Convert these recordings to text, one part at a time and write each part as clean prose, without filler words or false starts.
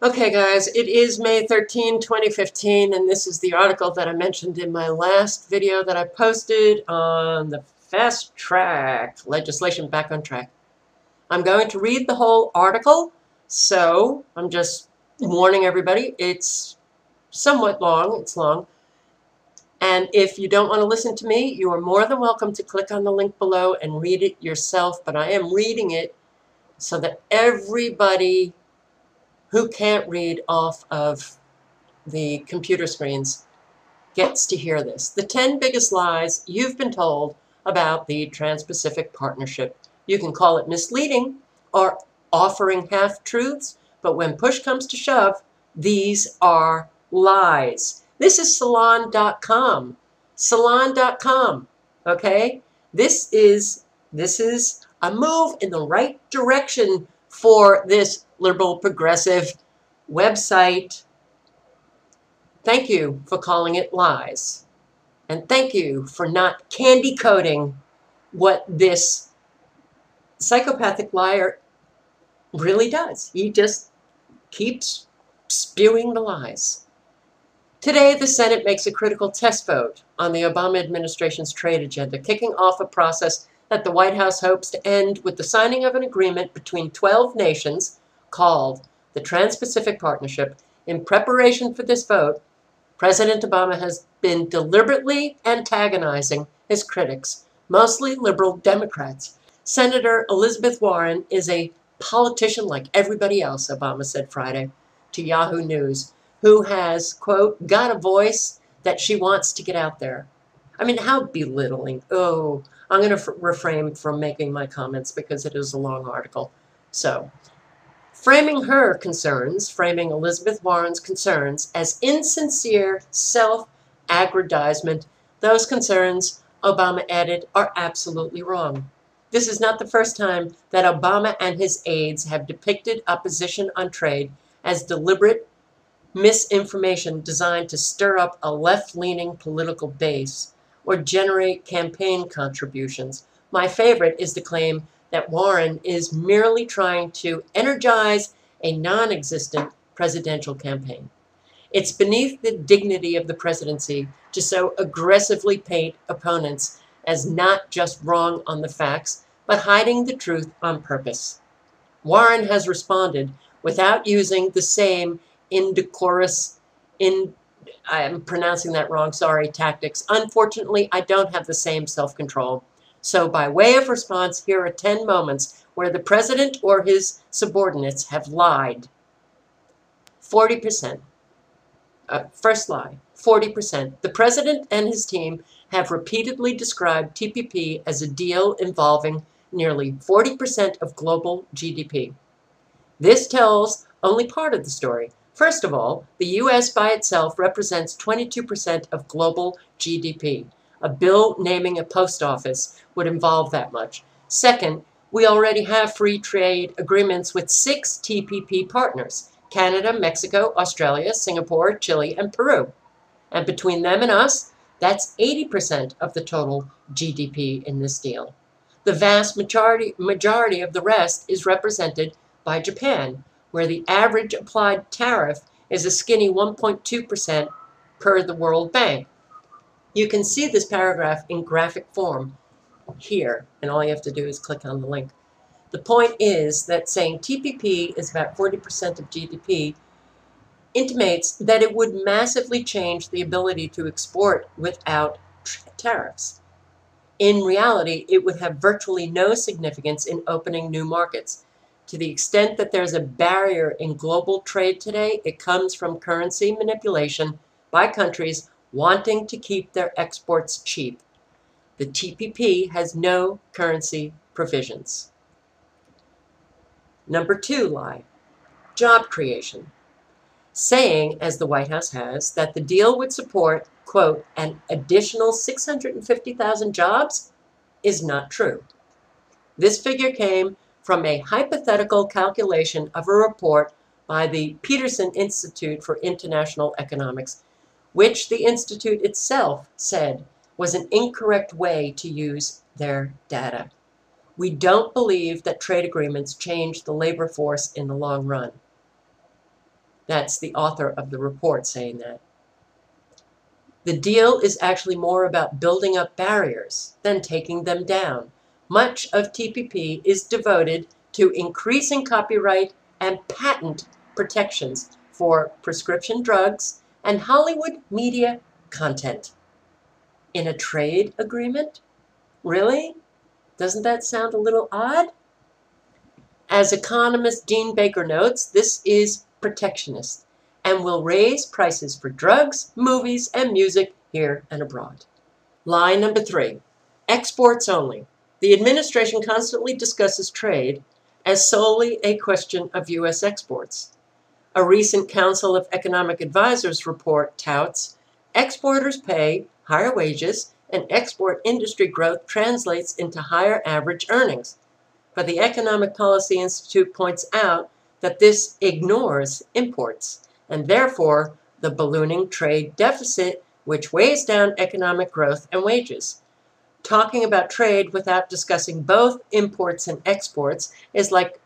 Okay, guys, it is May 13, 2015, and this is the article that I mentioned in my last video that I posted on the fast track legislation back on track. I'm going to read the whole article, so I'm just warning everybody. It's somewhat long. It's long. And if you don't want to listen to me, you are more than welcome to click on the link below and read it yourself. But I am reading it so that everybody who can't read off of the computer screens gets to hear this. The 10 biggest lies you've been told about the Trans-Pacific Partnership. You can call it misleading or offering half-truths, but when push comes to shove, these are lies. This is salon.com. Salon.com, okay? This is a move in the right direction for this liberal progressive website. Thank you for calling it lies. And thank you for not candy coating what this psychopathic liar really does. He just keeps spewing the lies. Today, the Senate makes a critical test vote on the Obama administration's trade agenda, kicking off a process that the White House hopes to end with the signing of an agreement between 12 nations called the Trans-Pacific Partnership. In preparation for this vote, President Obama has been deliberately antagonizing his critics, mostly liberal Democrats. Senator Elizabeth Warren is a politician like everybody else, Obama said Friday to Yahoo News, who has, quote, got a voice that she wants to get out there. I mean, how belittling. Oh, I'm going to refrain from making my comments because it is a long article. So, framing Elizabeth Warren's concerns as insincere self-aggrandizement, those concerns, Obama added, are absolutely wrong. This is not the first time that Obama and his aides have depicted opposition on trade as deliberate misinformation designed to stir up a left-leaning political base or generate campaign contributions. My favorite is the claim that Warren is merely trying to energize a non-existent presidential campaign. It's beneath the dignity of the presidency to so aggressively paint opponents as not just wrong on the facts, but hiding the truth on purpose. Warren has responded without using the same indecorous, I'm pronouncing that wrong, sorry, tactics. Unfortunately, I don't have the same self-control. So by way of response, here are 10 moments where the president or his subordinates have lied. 40%. First lie, 40%. The president and his team have repeatedly described TPP as a deal involving nearly 40% of global GDP. This tells only part of the story. First of all, the U.S. by itself represents 22% of global GDP. A bill naming a post office would involve that much. Second, we already have free trade agreements with 6 TPP partners: Canada, Mexico, Australia, Singapore, Chile, and Peru. And between them and us, that's 80% of the total GDP in this deal. The vast majority of the rest is represented by Japan, where the average applied tariff is a skinny 1.2% per the World Bank. You can see this paragraph in graphic form here, and all you have to do is click on the link. The point is that saying TPP is about 40% of GDP intimates that it would massively change the ability to export without tariffs. In reality, it would have virtually no significance in opening new markets. To the extent that there's a barrier in global trade today, it comes from currency manipulation by countries wanting to keep their exports cheap. The TPP has no currency provisions. Number 2 lie, job creation. Saying, as the White House has, that the deal would support, quote, an additional 650,000 jobs is not true. This figure came from a hypothetical calculation of a report by the Peterson Institute for International Economics, which the institute itself said was an incorrect way to use their data. We don't believe that trade agreements change the labor force in the long run. That's the author of the report saying that. The deal is actually more about building up barriers than taking them down. Much of TPP is devoted to increasing copyright and patent protections for prescription drugs and Hollywood media content. In a trade agreement? Really? Doesn't that sound a little odd? As economist Dean Baker notes, this is protectionist and will raise prices for drugs, movies, and music here and abroad. Lie number 3, exports only. The administration constantly discusses trade as solely a question of U.S. exports. A recent Council of Economic Advisors report touts exporters pay higher wages and export industry growth translates into higher average earnings. But the Economic Policy Institute points out that this ignores imports, and therefore the ballooning trade deficit, which weighs down economic growth and wages. Talking about trade without discussing both imports and exports is like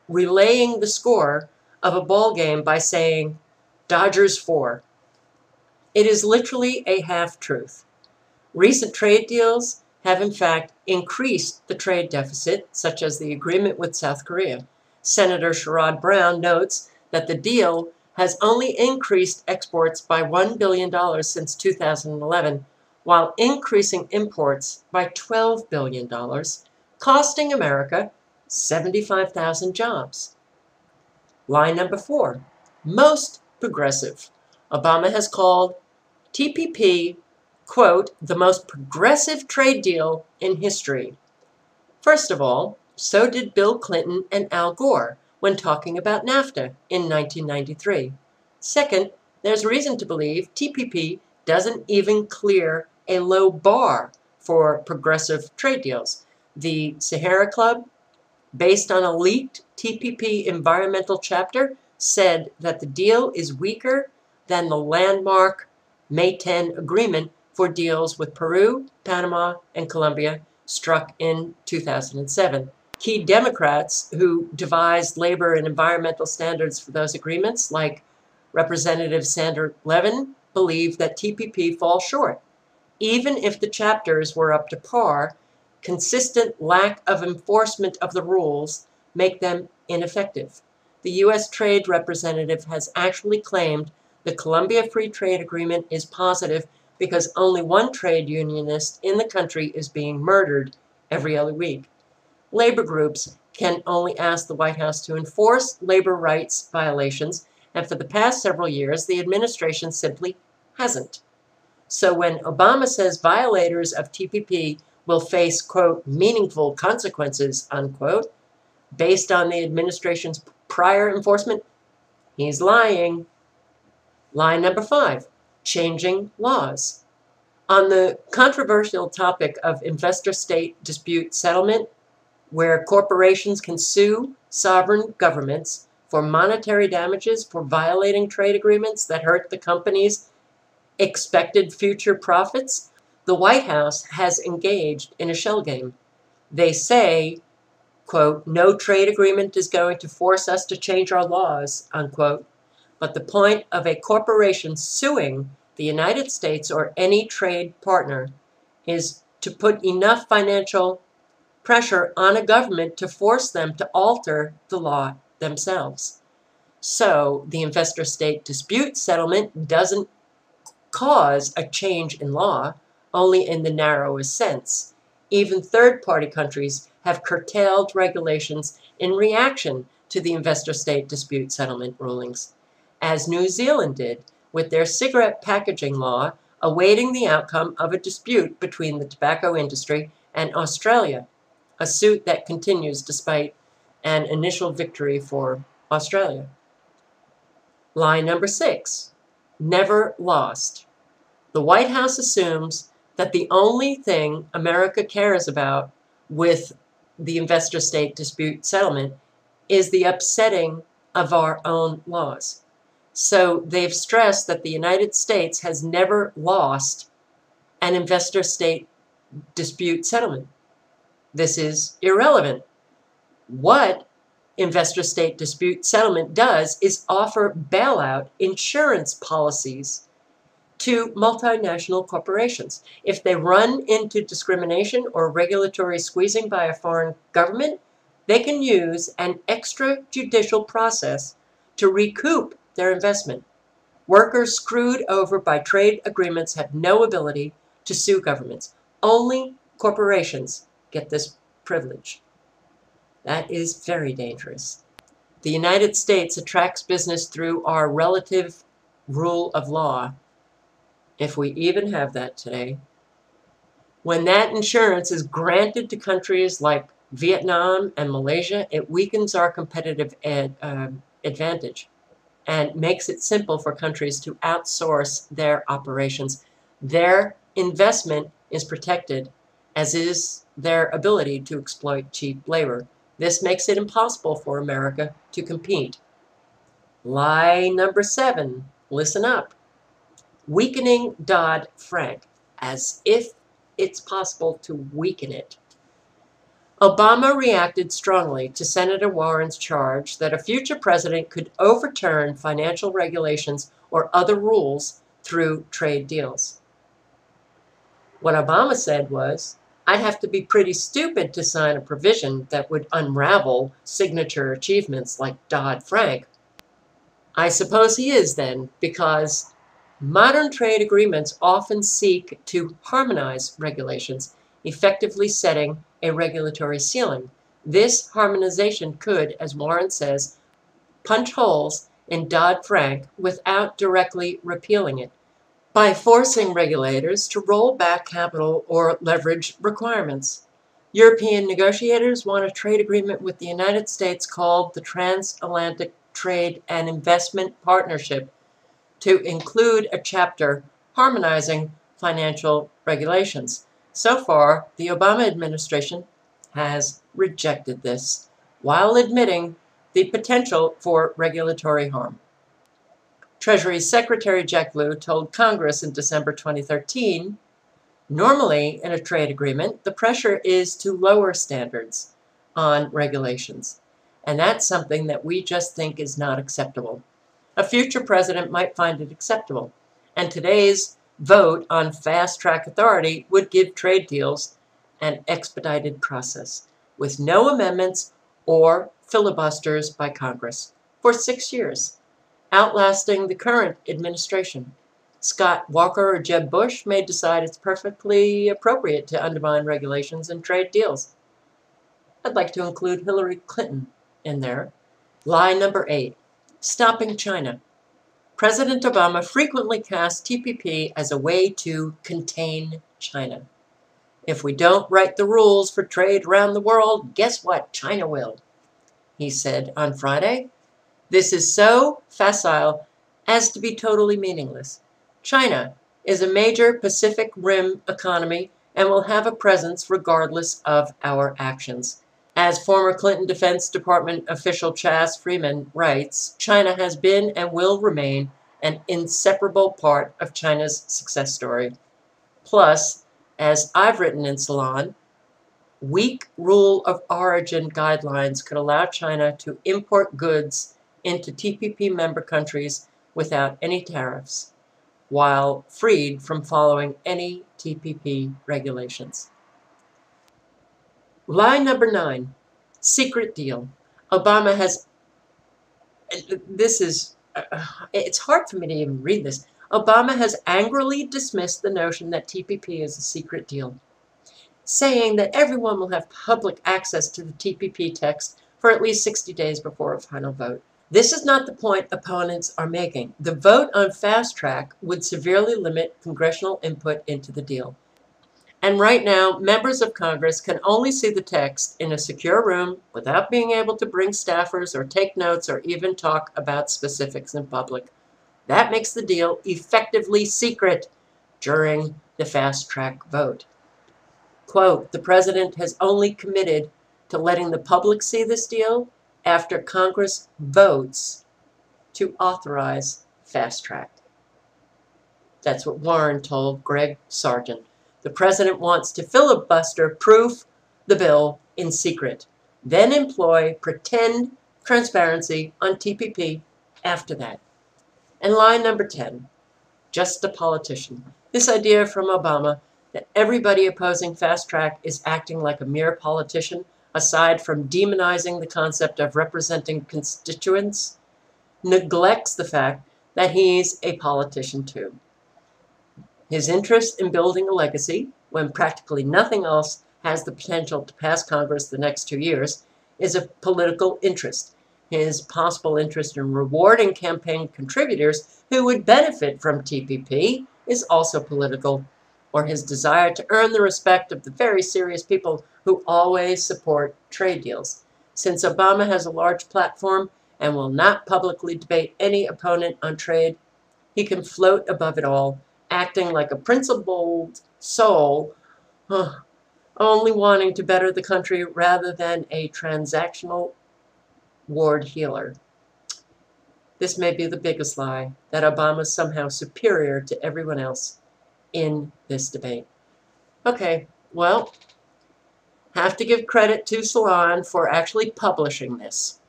relaying the score of a ball game by saying, Dodgers 4. It is literally a half-truth. Recent trade deals have in fact increased the trade deficit, such as the agreement with South Korea. Senator Sherrod Brown notes that the deal has only increased exports by $1 billion since 2011, while increasing imports by $12 billion, costing America 75,000 jobs. Line number 4, most progressive. Obama has called TPP, quote, the most progressive trade deal in history. First of all, so did Bill Clinton and Al Gore when talking about NAFTA in 1993. Second, there's reason to believe TPP doesn't even clear a low bar for progressive trade deals. The Sahara Club, based on a leaked TPP environmental chapter, said that the deal is weaker than the landmark May 10 agreement for deals with Peru, Panama, and Colombia struck in 2007. Key Democrats who devised labor and environmental standards for those agreements, like Representative Sandra Levin, believe that TPP falls short. Even if the chapters were up to par, consistent lack of enforcement of the rules make them ineffective. The U.S. Trade Representative has actually claimed the Colombia Free Trade Agreement is positive because only one trade unionist in the country is being murdered every other week. Labor groups can only ask the White House to enforce labor rights violations, and for the past several years, the administration simply hasn't. So when Obama says violators of TPP will face, quote, meaningful consequences, unquote, based on the administration's prior enforcement, he's lying. Line number 5, changing laws. On the controversial topic of investor-state dispute settlement, where corporations can sue sovereign governments for monetary damages for violating trade agreements that hurt the company's expected future profits, the White House has engaged in a shell game. They say, quote, no trade agreement is going to force us to change our laws, unquote. But the point of a corporation suing the United States or any trade partner is to put enough financial pressure on a government to force them to alter the law themselves. So the investor-state dispute settlement doesn't cause a change in law, only in the narrowest sense. Even third-party countries have curtailed regulations in reaction to the investor-state dispute settlement rulings, as New Zealand did with their cigarette packaging law, awaiting the outcome of a dispute between the tobacco industry and Australia, a suit that continues despite an initial victory for Australia. Line number 6, never lost. The White House assumes that the only thing America cares about with the investor-state dispute settlement is the upsetting of our own laws. So they've stressed that the United States has never lost an investor-state dispute settlement. This is irrelevant. What investor-state dispute settlement does is offer bailout insurance policies to multinational corporations. If they run into discrimination or regulatory squeezing by a foreign government, they can use an extrajudicial process to recoup their investment. Workers screwed over by trade agreements have no ability to sue governments. Only corporations get this privilege. That is very dangerous. The United States attracts business through our relative rule of law, if we even have that today. When that insurance is granted to countries like Vietnam and Malaysia, it weakens our competitive advantage and makes it simple for countries to outsource their operations. Their investment is protected, as is their ability to exploit cheap labor. This makes it impossible for America to compete. Lie number 7, listen up. Weakening Dodd-Frank, as if it's possible to weaken it. Obama reacted strongly to Senator Warren's charge that a future president could overturn financial regulations or other rules through trade deals. What Obama said was, I'd have to be pretty stupid to sign a provision that would unravel signature achievements like Dodd-Frank. I suppose he is then, because modern trade agreements often seek to harmonize regulations, effectively setting a regulatory ceiling. This harmonization could, as Warren says, punch holes in Dodd-Frank without directly repealing it, by forcing regulators to roll back capital or leverage requirements. European negotiators want a trade agreement with the United States called the Transatlantic Trade and Investment Partnership to include a chapter harmonizing financial regulations. So far, the Obama administration has rejected this, while admitting the potential for regulatory harm. Treasury Secretary Jack Lew told Congress in December 2013, normally in a trade agreement, the pressure is to lower standards on regulations, and that's something that we just think is not acceptable. A future president might find it acceptable, and today's vote on fast-track authority would give trade deals an expedited process, with no amendments or filibusters by Congress, for 6 years, outlasting the current administration. Scott Walker or Jeb Bush may decide it's perfectly appropriate to undermine regulations and trade deals. I'd like to include Hillary Clinton in there. Lie number 8, stopping China. President Obama frequently cast TPP as a way to contain China. If we don't write the rules for trade around the world, guess what? China will, he said on Friday. This is so facile as to be totally meaningless. China is a major Pacific Rim economy and will have a presence regardless of our actions. As former Clinton Defense Department official Chas Freeman writes, China has been and will remain an inseparable part of China's success story. Plus, as I've written in Salon, weak rule of origin guidelines could allow China to import goods into TPP member countries without any tariffs, while freed from following any TPP regulations. Lie number 9, secret deal. Obama has, it's hard for me to even read this. Obama has angrily dismissed the notion that TPP is a secret deal, saying that everyone will have public access to the TPP text for at least 60 days before a final vote. This is not the point opponents are making. The vote on fast track would severely limit congressional input into the deal. And right now, members of Congress can only see the text in a secure room without being able to bring staffers or take notes or even talk about specifics in public. That makes the deal effectively secret during the fast track vote. Quote, the president has only committed to letting the public see this deal after Congress votes to authorize fast track. That's what Warren told Greg Sargent. The president wants to filibuster proof the bill in secret, then employ pretend transparency on TPP after that. And line number 10, just a politician. This idea from Obama that everybody opposing fast track is acting like a mere politician, aside from demonizing the concept of representing constituents, neglects the fact that he's a politician too. His interest in building a legacy, when practically nothing else has the potential to pass Congress the next 2 years, is a political interest. His possible interest in rewarding campaign contributors who would benefit from TPP is also political, or his desire to earn the respect of the very serious people who always support trade deals. Since Obama has a large platform and will not publicly debate any opponent on trade, he can float above it all, acting like a principled soul, only wanting to better the country rather than a transactional ward healer. This may be the biggest lie, that Obama is somehow superior to everyone else in this debate. Okay, well, have to give credit to Salon for actually publishing this.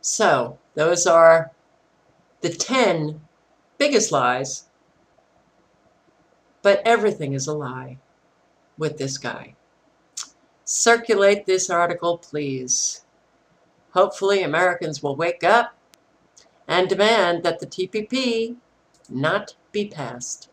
So, those are the 10 biggest lies, but everything is a lie with this guy. Circulate this article, please. Hopefully Americans will wake up and demand that the TPP not be passed.